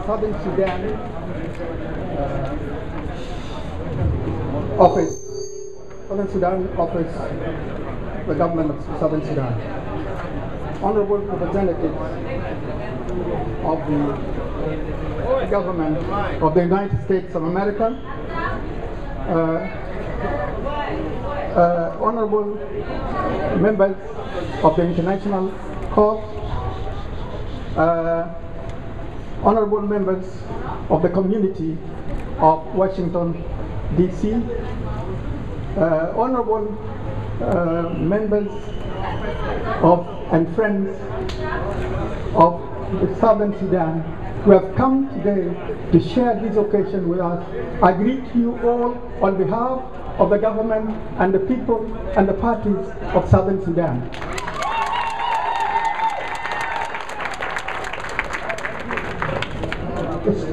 Southern Sudan office, the government of Southern Sudan, honorable representatives of the government of the United States of America, honorable members of the International Court, honorable members of the community of Washington, D.C., honorable members of and friends of the Southern Sudan who have come today to share this occasion with us. I greet you all on behalf of the government and the people and the parties of Southern Sudan.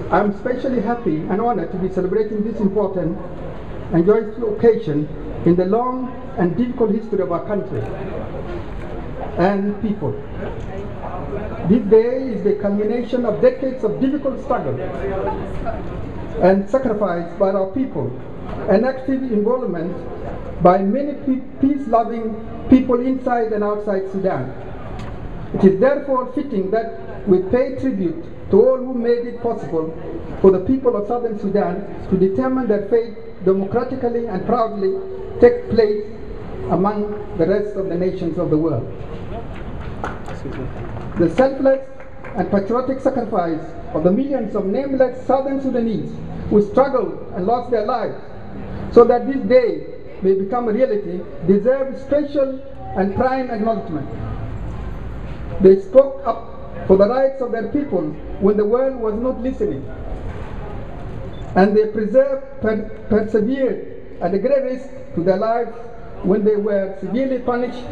I'm especially happy and honored to be celebrating this important and joyous occasion in the long and difficult history of our country and people. This day is the culmination of decades of difficult struggle and sacrifice by our people and active involvement by many peace-loving people inside and outside Sudan. It is therefore fitting that we pay tribute to all who made it possible for the people of Southern Sudan to determine their fate democratically and proudly take place among the rest of the nations of the world. The selfless and patriotic sacrifice of the millions of nameless Southern Sudanese who struggled and lost their lives so that this day may become a reality deserve special and prime acknowledgement. They spoke up for the rights of their people when the world was not listening, and they persevered at a great risk to their lives when they were severely punished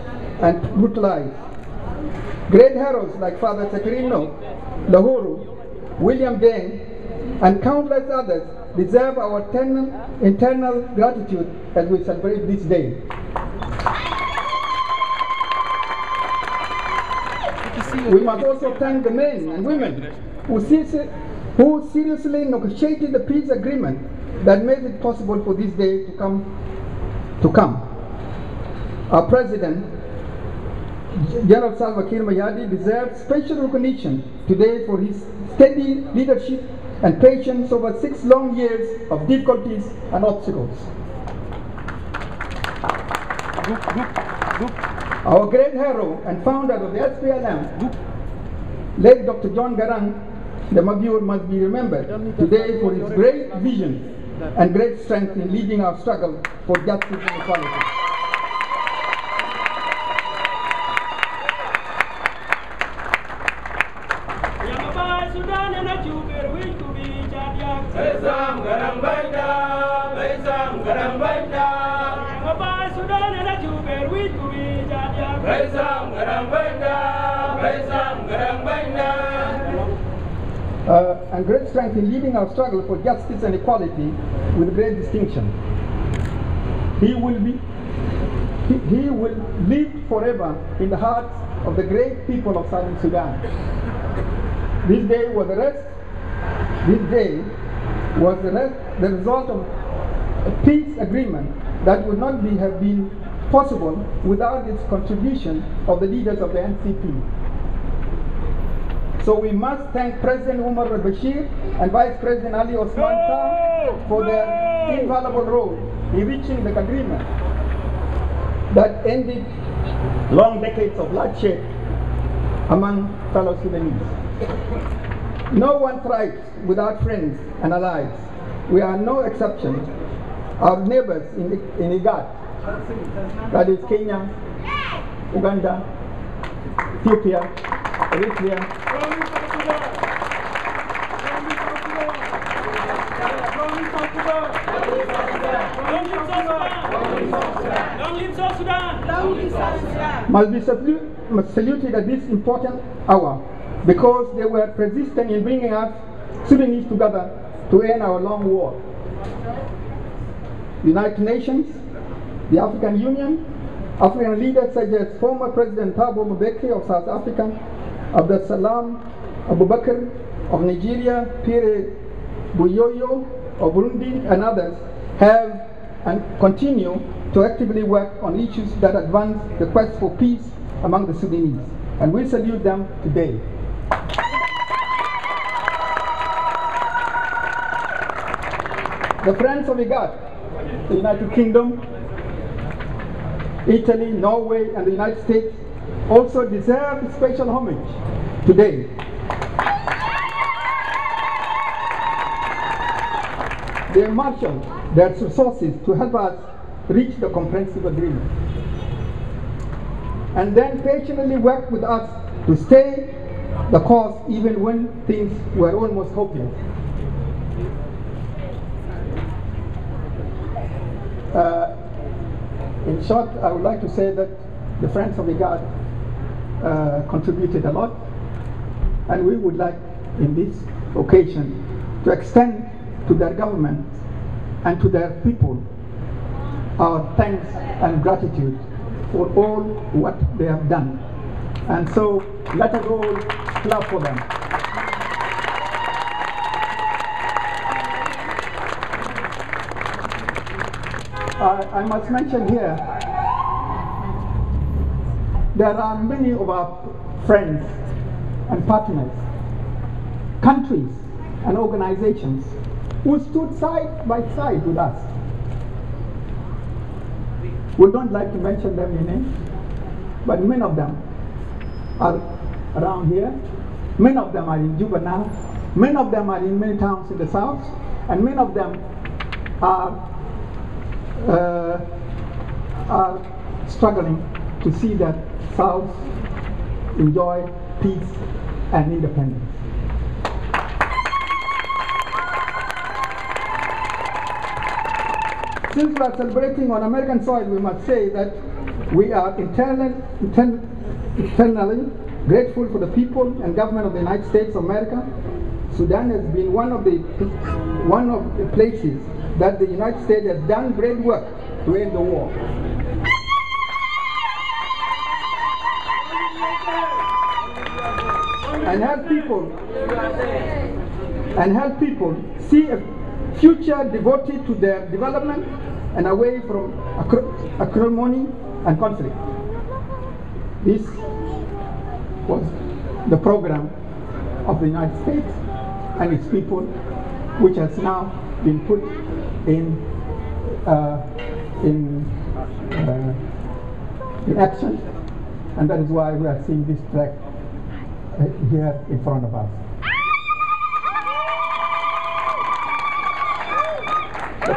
and brutalized. Great heroes like Father Sakrino, Lahuru, William Deng, and countless others deserve our eternal gratitude as we celebrate this day. We must also thank the men and women who seriously negotiated the peace agreement that made it possible for this day to come. Our President, General Salva Kiir Mayadi, deserves special recognition today for his steady leadership and patience over 6 long years of difficulties and obstacles. Our great hero and founder of the SPLM, late Dr. John Garang, the Mabuur, must be remembered today for his great vision and great strength in leading our struggle for justice and equality. And great strength in leading our struggle for justice and equality with great distinction. He will live forever in the hearts of the great people of Southern Sudan. This day was the result of a peace agreement that would not have been possible without its contribution of the leaders of the NCP. So we must thank President Umar al-Bashir and Vice President Ali Osman Khan for their invaluable role in reaching the agreement that ended long decades of bloodshed among fellow Sudanese. No one thrives without friends and allies. We are no exception. Our neighbors in IGAD, that is Kenya, Uganda, Ethiopia, Eritrea, must be saluted at this important hour because they were persistent in bringing us Sudanese together to end our long war. The United Nations, the African Union, African leaders such as former President Thabo Mbeki of South Africa, Abdul Salam Abubakar, of Nigeria, Pierre Buyoyo of Burundi, and others have and continue to actively work on issues that advance the quest for peace among the Sudanese. And we salute them today. The Friends of IGAD, the United Kingdom, Italy, Norway, and the United States also deserve special homage today. They marshaled their resources to help us reach the comprehensive agreement, and then patiently worked with us to stay the course even when things were almost hopeless. In short, I would like to say that the Friends of IGAD contributed a lot, and we would like, in this occasion, to extend to their government and to their people our thanks and gratitude for all what they have done. And so let us all clap for them. I must mention here, there are many of our friends and partners, countries and organizations who stood side by side with us. We don't like to mention them in names, but many of them are around here. Many of them are in Juba now. Many of them are in many towns in the south, and many of them are struggling to see that South enjoy peace and independence. Since we are celebrating on American soil, we must say that we are eternally grateful for the people and government of the United States of America. Sudan has been one of the places that the United States has done great work to end the war. And help people see a future devoted to their development and away from acrimony and conflict. This was the program of the United States and its people, which has now been put in action, and that is why we are seeing this track here in front of us. The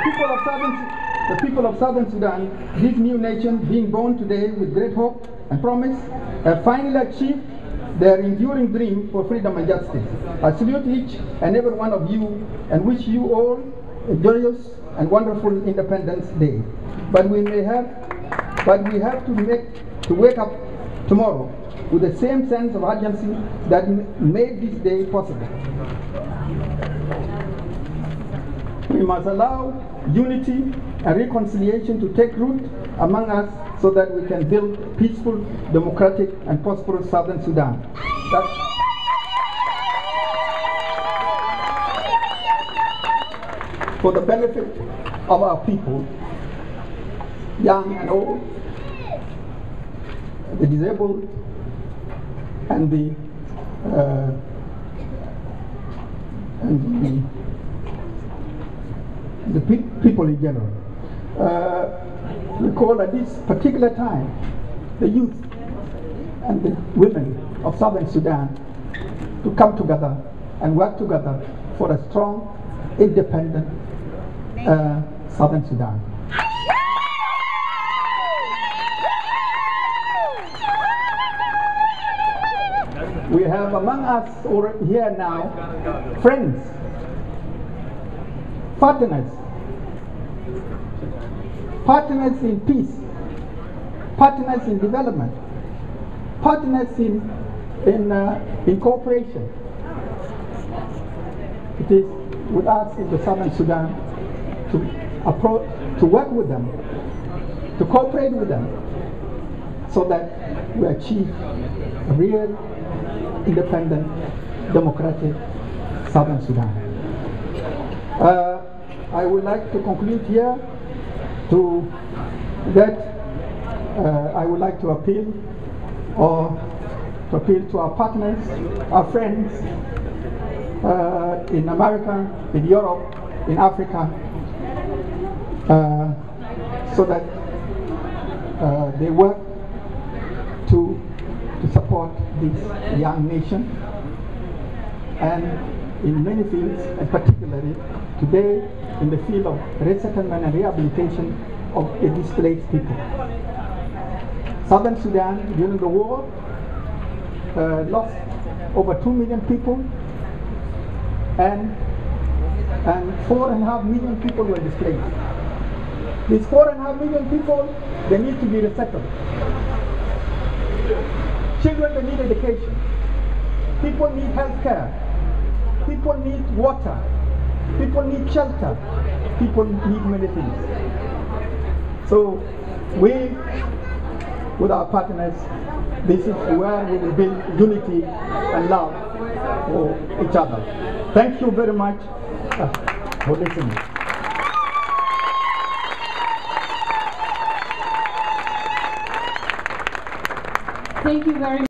people of Southern Sudan, this new nation being born today with great hope and promise, have finally achieved their enduring dream for freedom and justice. I salute each and every one of you and wish you all a joyous and wonderful Independence Day. But we have to wake up tomorrow with the same sense of urgency that made this day possible. We must allow unity and reconciliation to take root among us so that we can build a peaceful, democratic, and prosperous Southern Sudan. For the benefit of our people, young and old, the disabled, and the people in general. We call at this particular time the youth and the women of Southern Sudan to come together and work together for a strong, independent Southern Sudan. We have among us here now friends, partners in peace, partners in development, partners in cooperation. It is with us in the Southern Sudan to work with them, to cooperate with them, so that we achieve a real, independent, democratic, Southern Sudan. I would like to conclude here I would like to appeal to our partners, our friends in America, in Europe, in Africa, so that they work to support this young nation, and in many fields, and particularly today in the field of resettlement and rehabilitation of the displaced people. Southern Sudan during the war lost over 2 million people, and 4.5 million people were displaced. These 4.5 million people, they need to be resettled. Children, they need education. People need health care. People need water. People need shelter. People need many things. So we, with our partners, this is where we will build unity and love for each other. Thank you very much for listening. Thank you very much.